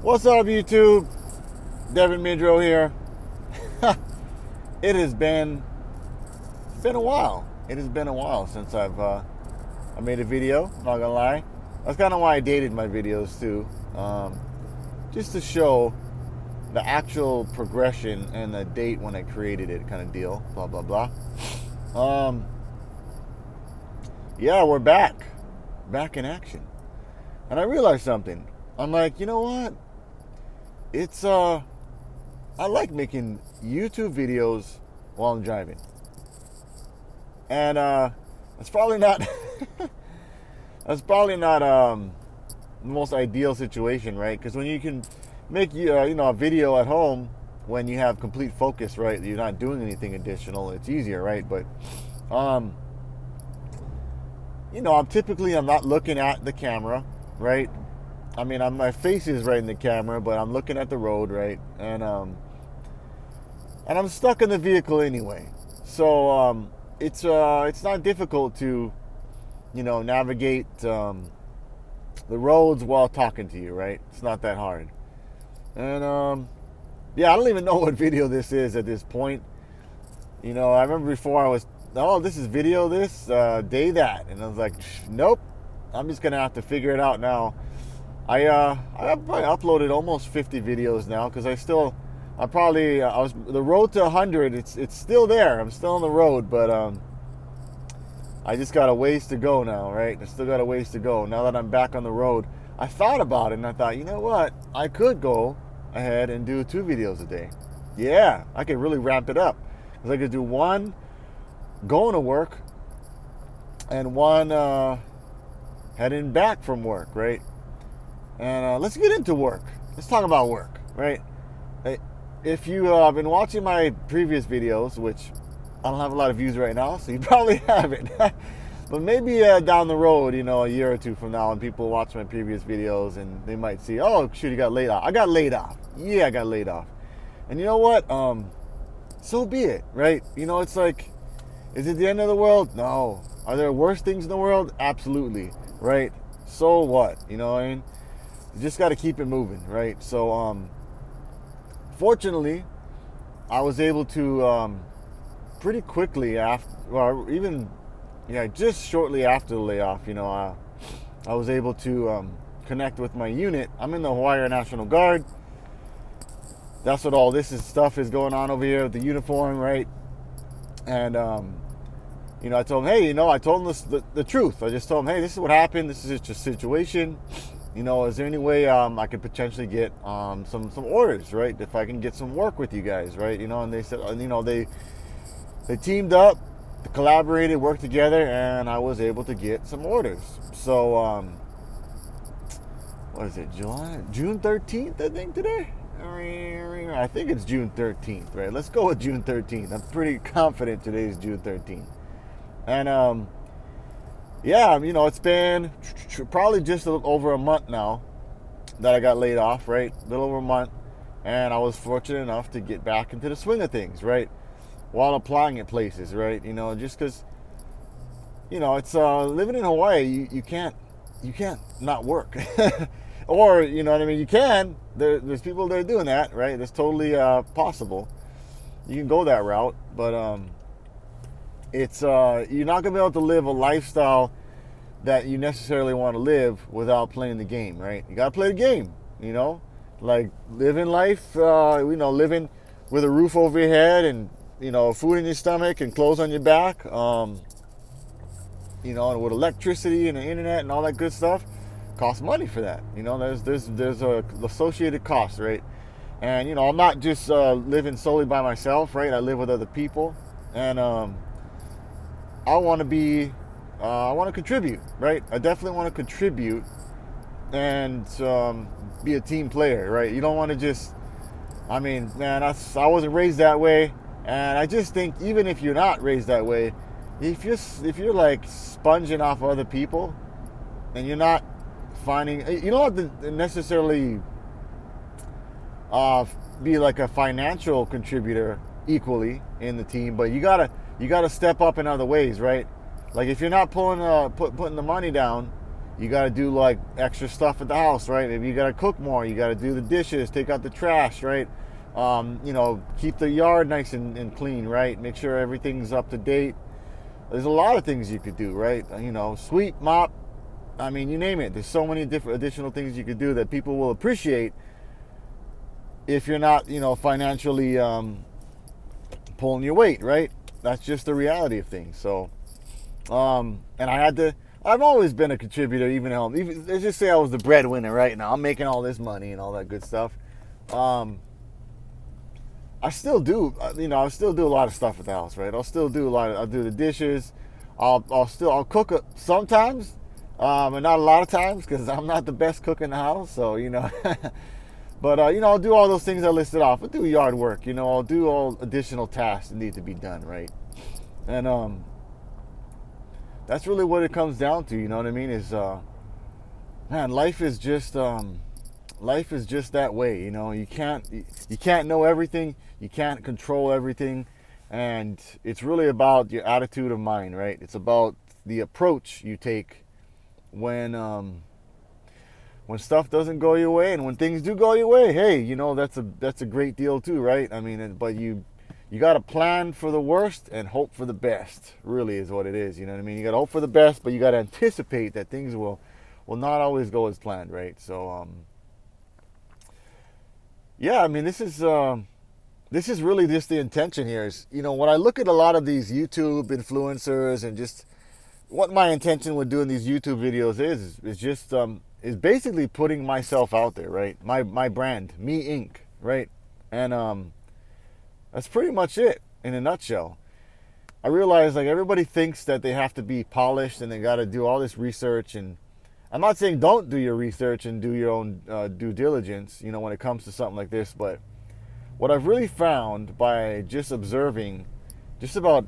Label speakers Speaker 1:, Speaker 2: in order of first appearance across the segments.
Speaker 1: What's up, YouTube? Devin Midrow here. It has been a while. It has been a while since I made a video. Not gonna lie, that's kind of why I dated my videos too, just to show the actual progression and the date when I created it, kind of deal. Blah blah blah. Yeah, we're back in action, and I realized something. I'm like, you know what? It's I like making YouTube videos while I'm driving. And that's probably not the most ideal situation, right? Because when you can make a video at home when you have complete focus, right? You're not doing anything additional. It's easier, right? But I'm not looking at the camera, right? I mean, my face is right in the camera, but I'm looking at the road, right? And I'm stuck in the vehicle anyway. So it's not difficult to, navigate the roads while talking to you, right? It's not that hard. And yeah, I don't even know what video this is at this point. I remember before this is video this, day that. And I was like, nope, I'm just gonna have to figure it out now. I probably uploaded almost 50 videos now because the road to 100. It's still there. I'm still on the road, but I just got a ways to go now, right? I still got a ways to go now that I'm back on the road. I thought about it and I thought, you know what? I could go ahead and do 2 videos a day. Yeah, I could really ramp it up because I could do one going to work and one heading back from work, right? And let's get into work. Let's talk about work, right? If you have been watching my previous videos, which I don't have a lot of views right now, so you probably haven't. But maybe down the road, a year or two from now, and people watch my previous videos and they might see, oh, shoot, you got laid off. I got laid off. Yeah, I got laid off. And you know what? So be it, right? It's like, is it the end of the world? No. Are there worse things in the world? Absolutely, right? So what? You know what I mean? You just got to keep it moving, right? So, fortunately, I was able to pretty quickly just shortly after the layoff, I was able to connect with my unit. I'm in the Hawaii National Guard. That's what all this stuff is going on over here with the uniform, right? And I told him, hey, I told him the truth. I just told him, hey, this is what happened. This is just a situation. Is there any way I could potentially get some orders, right? If I can get some work with you guys, right? And they said, they teamed up, collaborated, worked together, and I was able to get some orders. So, what is it, June 13th, I think, today? I think it's June 13th, right? Let's go with June 13th. I'm pretty confident today's June 13th. And, yeah, it's been probably just over a month now that I got laid off, right? A little over a month. And I was fortunate enough to get back into the swing of things, right? While applying at places, right? Just because, it's living in Hawaii, you can't not work. Or, you know what I mean? You can. There's people that are doing that, right? That's totally possible. You can go that route. But it's you're not gonna be able to live a lifestyle that you necessarily want to live without playing the game, right? You gotta play the game, like living life, living with a roof over your head and food in your stomach and clothes on your back, and with electricity and the internet and all that good stuff, costs money for that. There's a associated cost, right? And I'm not just living solely by myself, right? I live with other people, and I want to contribute, right? I definitely want to contribute and be a team player, right? You don't want to just, I wasn't raised that way, and I just think even if you're not raised that way, if you're like sponging off other people, and you're not finding, you don't have to necessarily be like a financial contributor equally in the team, but you gotta step up in other ways, right? Like if you're not putting the money down, You got to do like extra stuff at the house, right? Maybe you got to cook more. You got to do the dishes, take out the trash, right? Keep the yard nice and clean, right? Make sure everything's up to date. There's a lot of things you could do, right? Sweep, mop. I mean, you name it. There's so many different additional things you could do that people will appreciate if you're not, financially pulling your weight, right? That's just the reality of things. So, and I've always been a contributor, even let's just say I was the breadwinner, right? Now I'm making all this money and all that good stuff. I still do, I still do a lot of stuff at the house, right? I'll do the dishes. I'll cook sometimes, and not a lot of times because I'm not the best cook in the house. So, but, I'll do all those things I listed off. I'll do yard work, I'll do all additional tasks that need to be done, right? And, that's really what it comes down to, you know what I mean? Man, life is just that way, You can't know everything, you can't control everything, and it's really about your attitude of mind, right? It's about the approach you take when stuff doesn't go your way, and when things do go your way, hey, that's a great deal too, right? I mean, but you got to plan for the worst and hope for the best, really is what it is, you know what I mean? You got to hope for the best, but you got to anticipate that things will not always go as planned, right? So, yeah, I mean, this is really just the intention here is, when I look at a lot of these YouTube influencers and just what my intention with doing these YouTube videos is basically putting myself out there, right? My brand, Me Inc., right? And, that's pretty much it in a nutshell. I realize like everybody thinks that they have to be polished and they got to do all this research, and I'm not saying don't do your research and do your own due diligence, when it comes to something like this, but what I've really found by just observing just about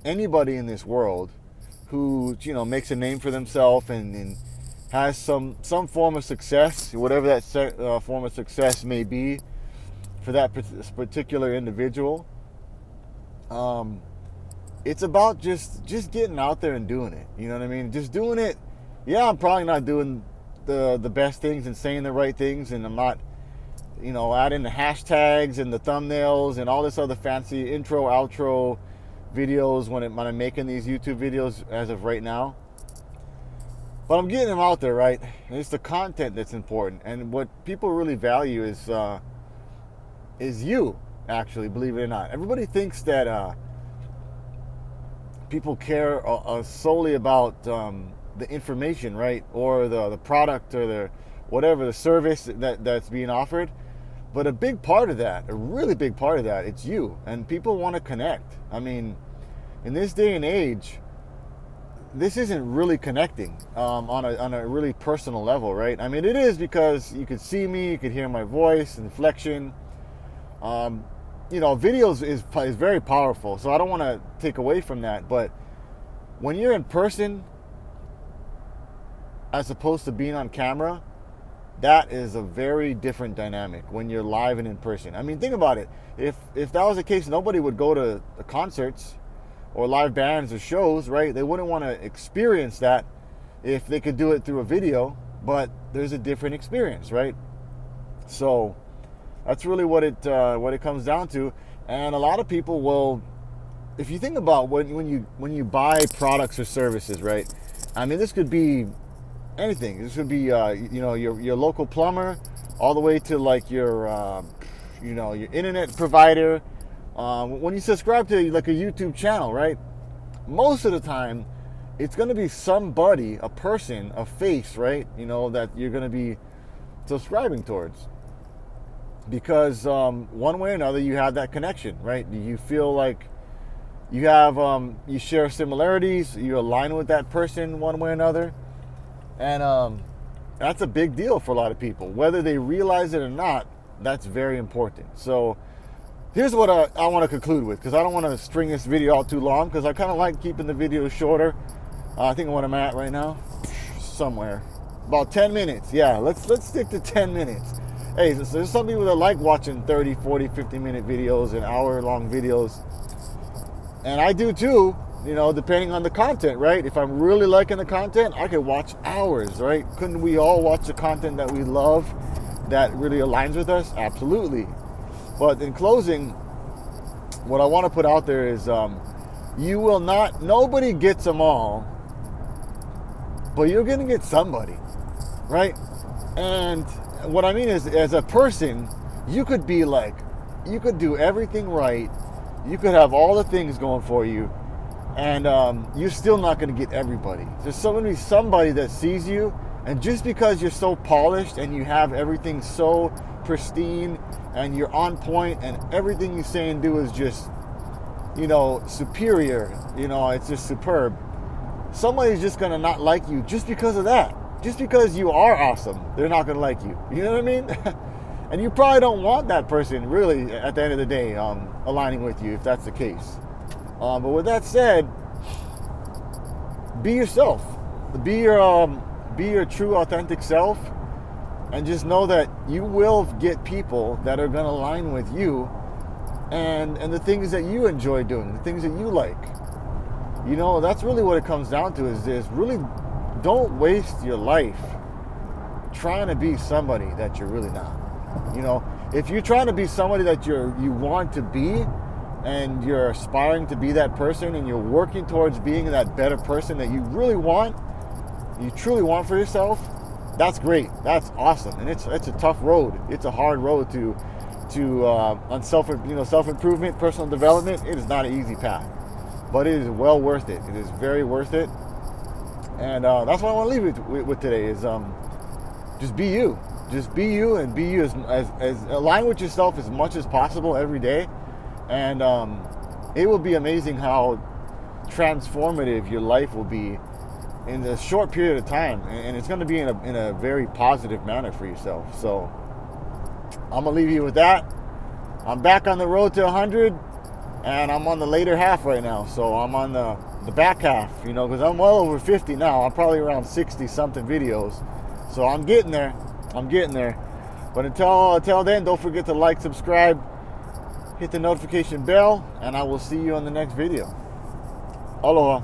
Speaker 1: anybody in this world who, makes a name for themselves and has some form of success, whatever that form of success may be for that particular individual, it's about just getting out there and doing it. You know what I mean? Just doing it. Yeah, I'm probably not doing the best things and saying the right things, and I'm not, adding the hashtags and the thumbnails and all this other fancy intro, outro videos when I'm making these YouTube videos as of right now. But I'm getting them out there, right? And it's the content that's important, and what people really value is you, actually, believe it or not. Everybody thinks that people care solely about the information, right? Or the product or the whatever, the service that's being offered. But a big part of that, a really big part of that, it's you. And people want to connect. I mean, in this day and age, this isn't really connecting on a really personal level, right? I mean, it is because you could see me, you could hear my voice, inflection. Videos is very powerful, so I don't want to take away from that. But when you're in person, as opposed to being on camera, that is a very different dynamic when you're live and in person. I mean, think about it. If that was the case, nobody would go to the concerts or live bands or shows, right? They wouldn't want to experience that if they could do it through a video, but there's a different experience, right? So that's really what it comes down to. And a lot of people will, if you think about when you buy products or services, right? I mean, this could be anything. This could be your local plumber, all the way to like your internet provider. When you subscribe to like a YouTube channel, right? Most of the time, it's going to be somebody, a person, a face, right? That you're going to be subscribing towards. Because one way or another, you have that connection, right? You feel like you share similarities, you align with that person one way or another. And that's a big deal for a lot of people. Whether they realize it or not, that's very important. So here's what I want to conclude with, because I don't want to string this video out too long, because I kind of like keeping the videos shorter. I think what I'm at right now, somewhere, about 10 minutes. Yeah, let's stick to 10 minutes. Hey, there's some people that like watching 30, 40, 50-minute videos and hour-long videos. And I do too, depending on the content, right? If I'm really liking the content, I could watch hours, right? Couldn't we all watch the content that we love, that really aligns with us? Absolutely. But in closing, what I want to put out there is nobody gets them all, but you're going to get somebody, right? And what I mean is, as a person, you could do everything right. You could have all the things going for you, and you're still not going to get everybody. There's going to be somebody that sees you, and just because you're so polished and you have everything so pristine and you're on point and everything you say and do is just, superior, it's just superb, somebody's just going to not like you just because of that. Just because you are awesome, they're not going to like you. You know what I mean? And you probably don't want that person, really, at the end of the day, aligning with you, if that's the case. But with that said, be yourself. Be your true, authentic self. And just know that you will get people that are going to align with you and the things that you enjoy doing, the things that you like. That's really what it comes down to, is really don't waste your life trying to be somebody that you're really not. If you're trying to be somebody that you want to be, and you're aspiring to be that person, and you're working towards being that better person that you really want, you truly want for yourself, that's great. That's awesome. And it's a tough road. It's a hard road to on self-improvement, personal development. It is not an easy path, but it is well worth it. It is very worth it. And that's what I want to leave you with today is just be you. Just be you, and be you as align with yourself as much as possible every day. And it will be amazing how transformative your life will be in a short period of time. And it's going to be in a very positive manner for yourself. So I'm going to leave you with that. I'm back on the road to 100, and I'm on the later half right now. So I'm on the back half, because I'm well over 50 now. I'm probably around 60 something videos. So I'm getting there. But until then, don't forget to like, subscribe, hit the notification bell, and I will see you on the next video. Aloha.